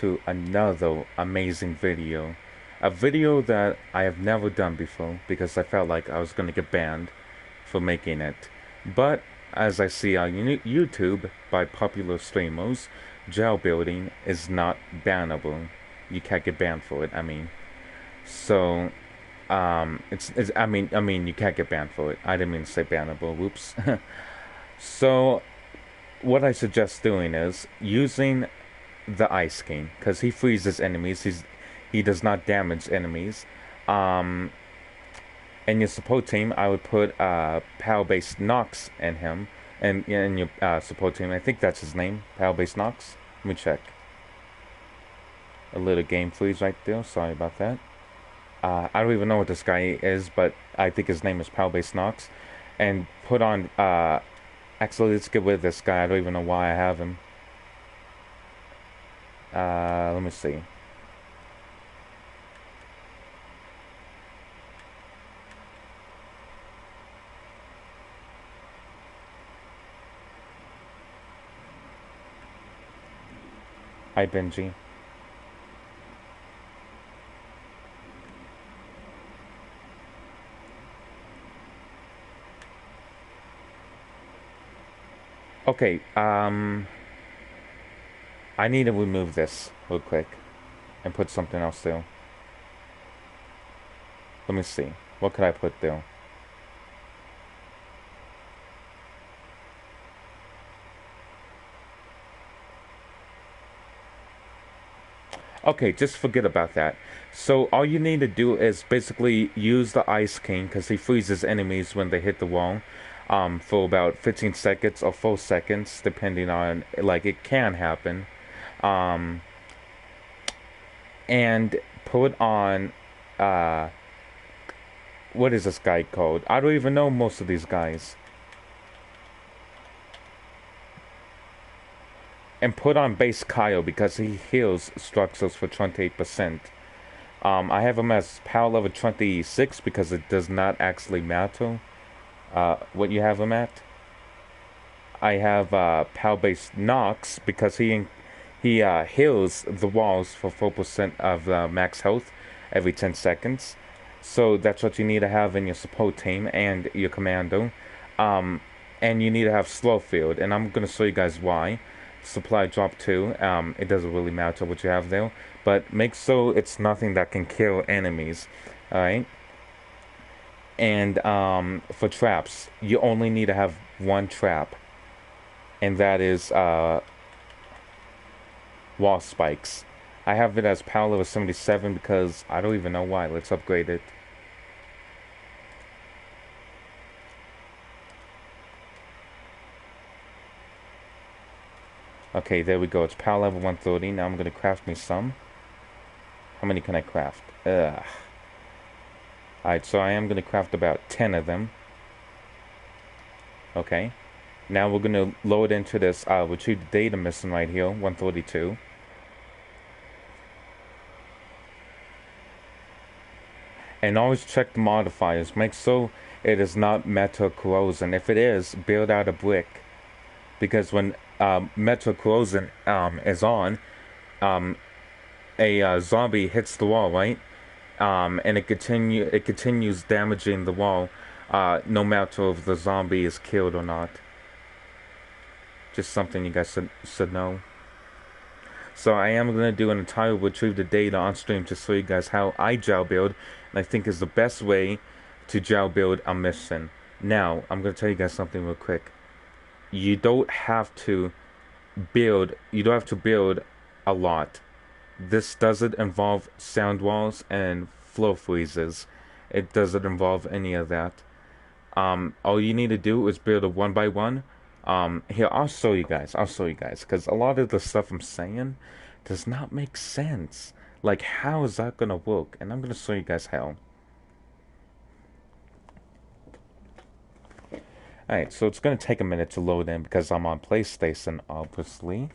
to another amazing video. A video that I have never done before because I felt like I was going to get banned for making it. But as I see on YouTube by popular streamers, jail building is not bannable. You can't get banned for it, I mean. So, I mean, you can't get banned for it. I didn't mean to say bannable, whoops. So, what I suggest doing is using the Ice King, because he freezes enemies. He does not damage enemies. Um, in your support team, I would put power-based Nox in him, and in your support team, I think that's his name, power-based Nox. Let me check. A little game freeze right there. Sorry about that. I don't even know what this guy is, but I think his name is power-based Nox. And put on. Actually, let's get rid of this guy. I don't even know why I have him. Let me see. Hi, Benji. Okay, I need to remove this real quick and put something else there. Let me see. What could I put there? Okay, just forget about that. So all you need to do is basically use the Ice King because he freezes enemies when they hit the wall. For about 15 seconds or 4 seconds, depending on, like, it can happen. Um, and put on, what is this guy called? I don't even know most of these guys. And put on base Kyle because he heals structures for 28%. I have him as power level 26 because it does not actually matter what you have him at. I have power based Nox because he heals the walls for 4% of max health every 10 seconds. So that's what you need to have in your support team and your commando. And you need to have slow field, and I'm gonna show you guys why. Supply drop 2. It doesn't really matter what you have there, but make so it's nothing that can kill enemies. Alright? And for traps, you only need to have one trap, and that is wall spikes. I have it as power level 77 because I don't even know why. Let's upgrade it. Okay, there we go. It's power level 130. Now I'm going to craft me some. How many can I craft? Ugh. Alright, so I am going to craft about 10 of them. Okay. Now we're going to load into this retrieve the data mission right here, 132. And always check the modifiers. Make sure it is not metal corrosion. If it is, build out a brick. Because when metal corrosion is on, a zombie hits the wall, right? And it continues damaging the wall, no matter if the zombie is killed or not. Just something you guys should know. So I am going to do an entire retrieve the data on stream to show you guys how I jail build, and I think is the best way to jail build a mission. Now, I'm going to tell you guys something real quick. You don't have to build a lot. This doesn't involve sound walls and floor freezes. It doesn't involve any of that. All you need to do is build a 1 by 1. Here, I'll show you guys, because a lot of the stuff I'm saying does not make sense. Like, how is that gonna work? And I'm gonna show you guys how. Alright, so it's gonna take a minute to load in because I'm on PlayStation, obviously.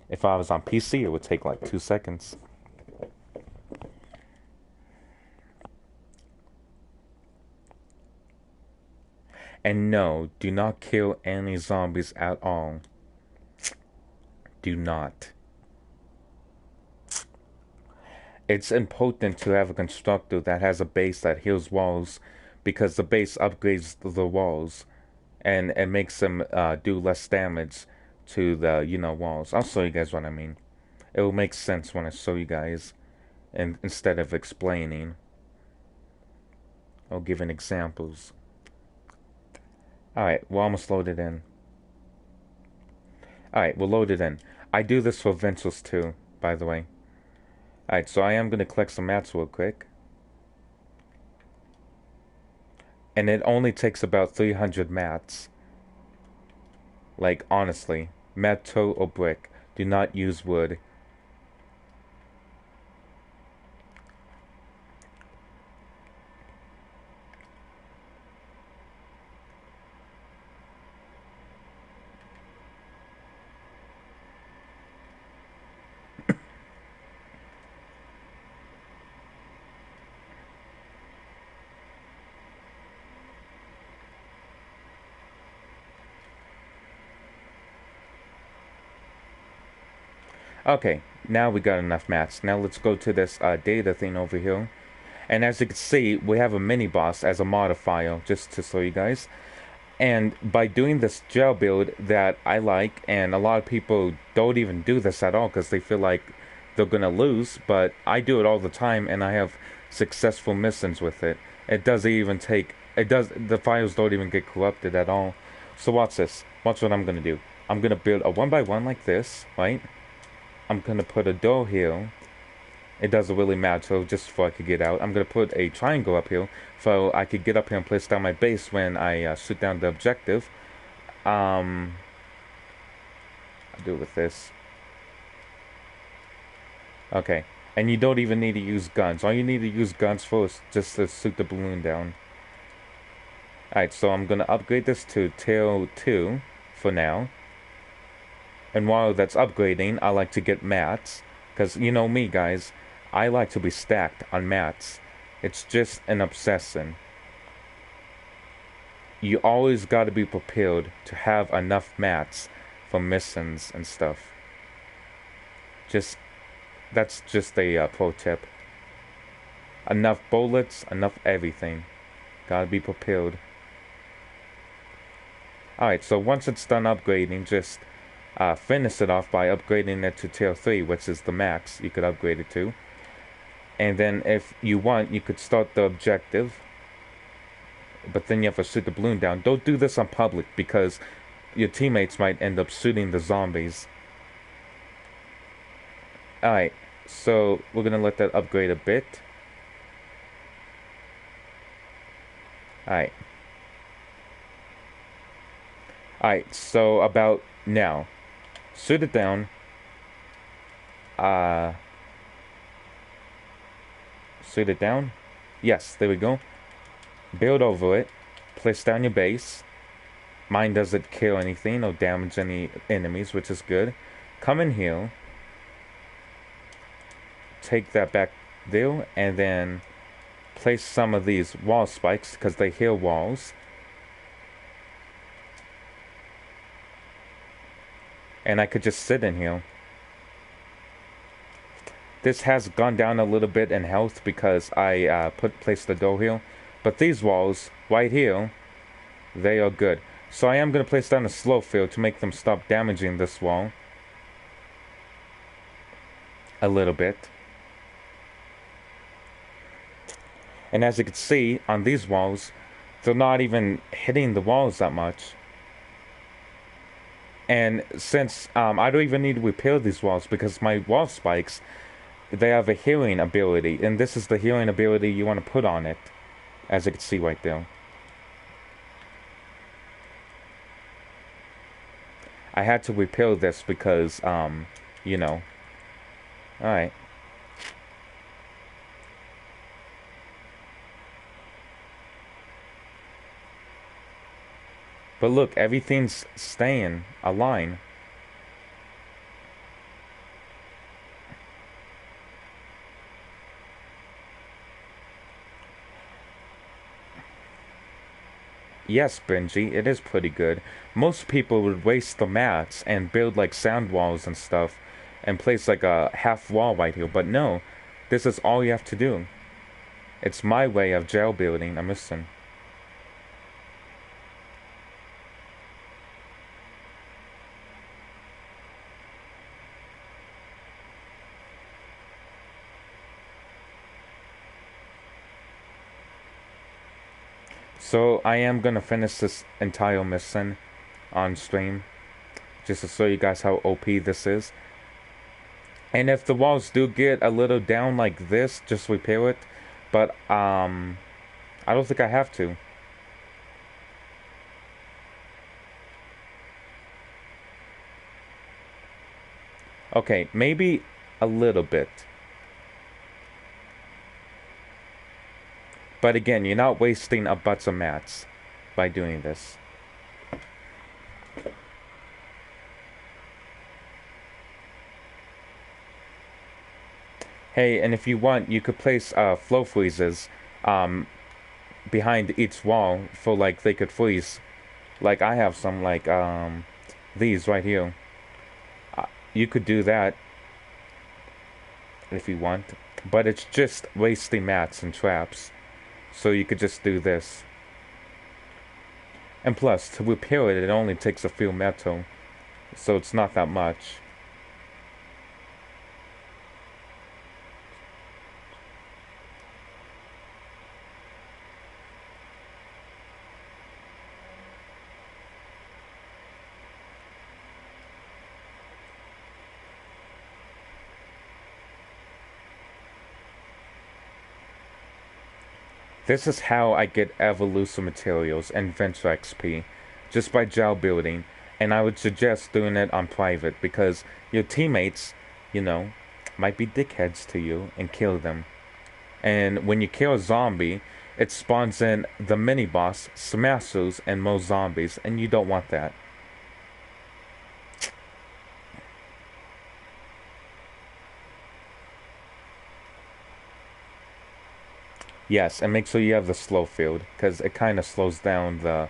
If I was on PC, it would take like 2 seconds. And no, do not kill any zombies at all. Do not. it's important to have a constructor that has a base that heals walls, because the base upgrades the walls, and makes them do less damage to the walls. I'll show you guys what I mean. It will make sense when I show you guys, and instead of explaining, I'll give an examples. Alright, we're almost loaded in. Alright, we're loaded in. I do this for Ventures too, by the way. Alright, so I am going to collect some mats real quick. And it only takes about 300 mats. Like, honestly. Metal or brick. Do not use wood. Okay, now we got enough mats. Now let's go to this data thing over here. And as you can see, we have a mini boss as a modifier, just to show you guys. And by doing this jail build that I like, and a lot of people don't even do this at all because they feel like they're gonna lose, but I do it all the time and I have successful missions with it. It doesn't even take, the files don't even get corrupted at all. So watch this. Watch what I'm gonna do. I'm gonna build a 1x1 like this, right? I'm gonna put a door here. It doesn't really matter, just so I could get out. I'm gonna put a triangle up here so I could get up here and place down my base when I shoot down the objective. I'll do it with this. Okay, and you don't even need to use guns. All you need to use guns for is just to shoot the balloon down. Alright, so I'm gonna upgrade this to Tail 2 for now. And while that's upgrading, I like to get mats. Because you know me, guys. I like to be stacked on mats. It's just an obsession. You always got to be prepared to have enough mats for missions and stuff. That's just a pro tip. Enough bullets, enough everything. Gotta be prepared. Alright, so once it's done upgrading, just finish it off by upgrading it to Tier 3, which is the max you could upgrade it to. And then if you want, you could start the objective. But then you have to shoot the balloon down. Don't do this on public because your teammates might end up shooting the zombies. Alright, so we're gonna let that upgrade a bit. Alright. Alright, so about now. Shoot it down. Shoot it down. Yes, there we go. Build over it. Place down your base. Mine doesn't kill anything or damage any enemies, which is good. Come in here. Take that back there, and then place some of these wall spikes because they heal walls. And I could just sit in here. This has gone down a little bit in health because I placed the door here. But these walls, right here, they are good. So I am going to place down a slow field to make them stop damaging this wall. A little bit. And as you can see, on these walls, they're not even hitting the walls that much. And since I don't even need to repair these walls because my wall spikes, they have a healing ability. And this is the healing ability you want to put on it. As you can see right there. I had to repair this because, you know. Alright. But look, everything's staying aligned. Yes, Benji, it is pretty good. Most people would waste the mats and build like sound walls and stuff and place like a half wall right here. But no, This is all you have to do. It's my way of jail building a mission. So I am gonna finish this entire mission on stream, just to show you guys how OP this is. And if the walls do get a little down like this, just repair it. But I don't think I have to. Okay, maybe a little bit. But again, you're not wasting a bunch of mats by doing this. Hey, and if you want, you could place flow freezes behind each wall for like they could freeze. Like I have some like these right here. You could do that if you want, but it's just wasting mats and traps. So you could just do this. And plus, to repair it, it only takes a few metal, so it's not that much. This is how I get evolution materials and venture XP, just by gel building, and I would suggest doing it on private because your teammates, you know, might be dickheads to you and kill them. And when you kill a zombie, it spawns in the mini boss, smashers, and more zombies, and you don't want that. Yes, and make sure you have the slow field, because it kind of slows down the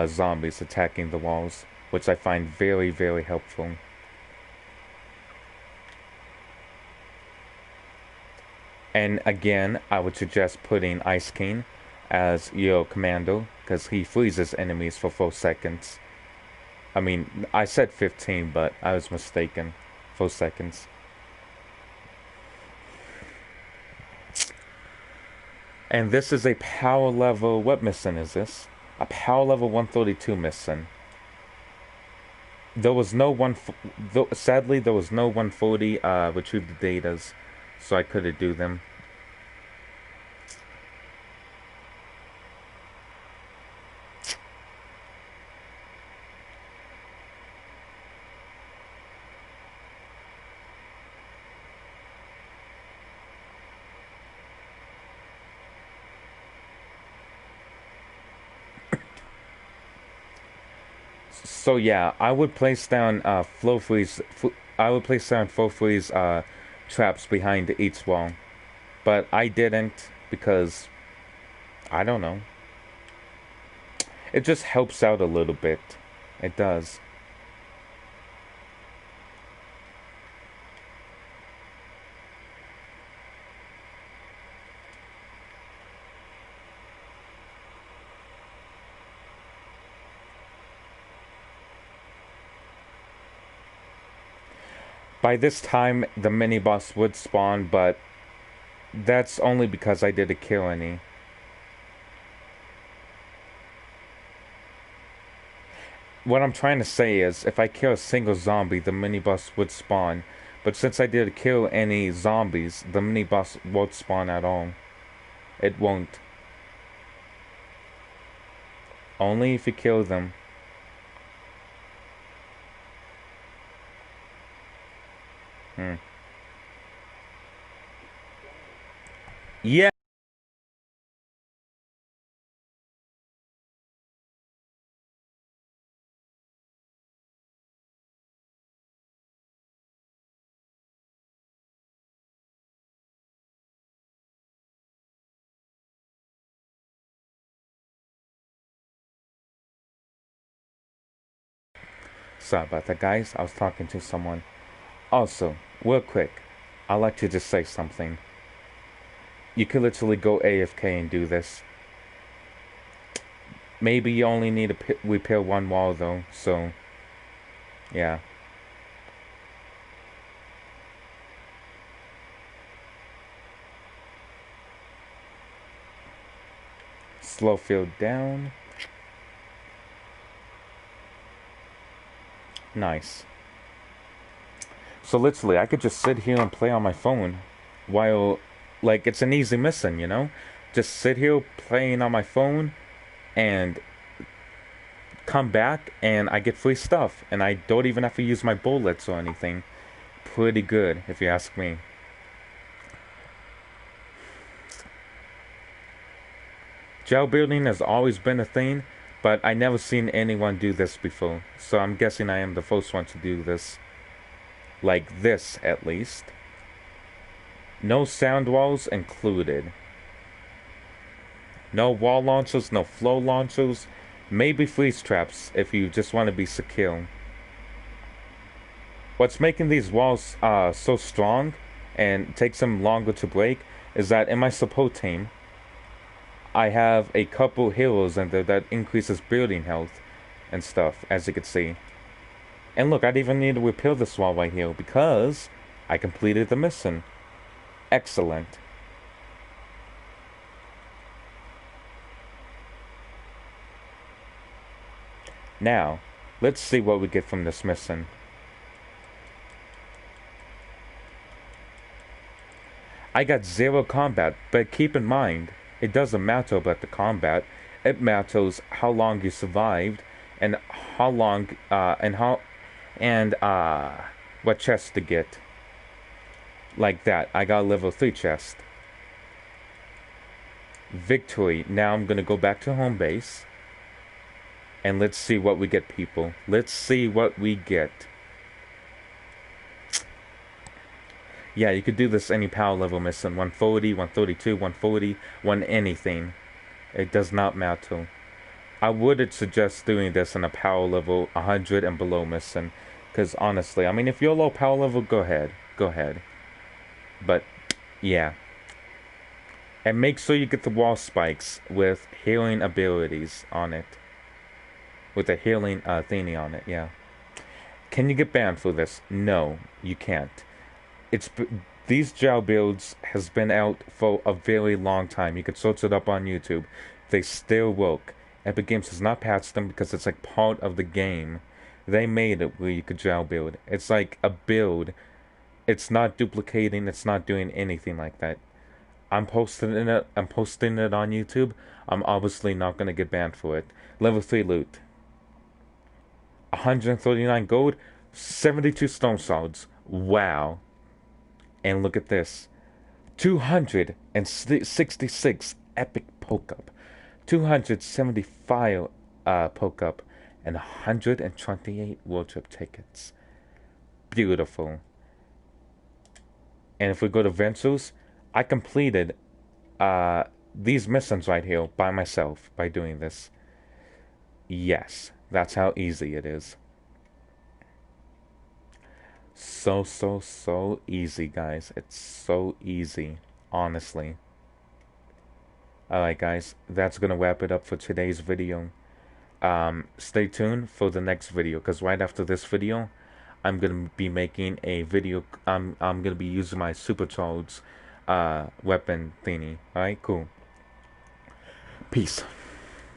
zombies attacking the walls, which I find very, very helpful. And again, I would suggest putting Ice King as your commando, because he freezes enemies for 4 seconds. I mean, I said 15, but I was mistaken. 4 seconds. And this is a power level, what mission is this? A power level 132 mission. There was no sadly there was no 140 retrieve the datas, so I couldn't do them. So yeah, I would place down flow freeze. I would place down flow freeze traps behind each wall, but I didn't because I don't know. It just helps out a little bit. It does. By this time, the mini boss would spawn, but that's only because I didn't kill any. What I'm trying to say is, if I kill a single zombie, the mini boss would spawn. But since I didn't kill any zombies, the mini boss won't spawn at all. It won't. Only if you kill them. Yeah. Sorry about that, guys. I was talking to someone. Also, real quick, I'd like to just say something. You could literally go AFK and do this. Maybe you only need to repair one wall though, so yeah. Slow field down. Nice. So literally, I could just sit here and play on my phone while, like, it's an easy mission, you know? Just sit here playing on my phone and come back and I get free stuff and I don't even have to use my bullets or anything. Pretty good, if you ask me. Gel building has always been a thing, but I never seen anyone do this before. So I'm guessing I am the first one to do this. Like this, at least. No sound walls included. No wall launchers, no flow launchers. Maybe freeze traps if you just want to be secure. What's making these walls so strong and takes them longer to break is that in my support team, I have a couple heroes in there that increases building health and stuff, as you can see. And look, I didn't even need to repair this wall right here because I completed the mission. Excellent. Now, let's see what we get from this mission. I got 0 combat, but keep in mind, it doesn't matter about the combat. It matters how long you survived and how long what chest to get. Like that. I got a level 3 chest. Victory. Now I'm gonna go back to home base. And let's see what we get, people. Let's see what we get. Yeah, you could do this any power level mission. 140, 132, 140, 1 anything. It does not matter. I would suggest doing this in a power level 100 and below mission. Because honestly, I mean, if you're low power level, go ahead. Go ahead. But, yeah. And make sure you get the wall spikes with healing abilities on it. With a healing thingy on it, yeah. Can you get banned for this? No, you can't. These Jailbuilds has been out for a very long time. You can search it up on YouTube. They still work. Epic Games has not patched them because it's like part of the game. They made it where you could Jailbuild. It's like a build. It's not duplicating. It's not doing anything like that. I'm posting it on YouTube. I'm obviously not gonna get banned for it. Level 3 loot. 139 gold, 72 stone shards. Wow. And look at this. 266 epic poke-up. 275 poke-up. And 128 world trip tickets. Beautiful. And if we go to Ventures, I completed these missions right here by myself by doing this. Yes, that's how easy it is. So easy, guys. It's so easy, honestly. Alright, guys, that's gonna wrap it up for today's video. Stay tuned for the next video, because right after this video, I'm gonna be making a video. I'm gonna be using my supercharged weapon thingy. Alright, cool. Peace.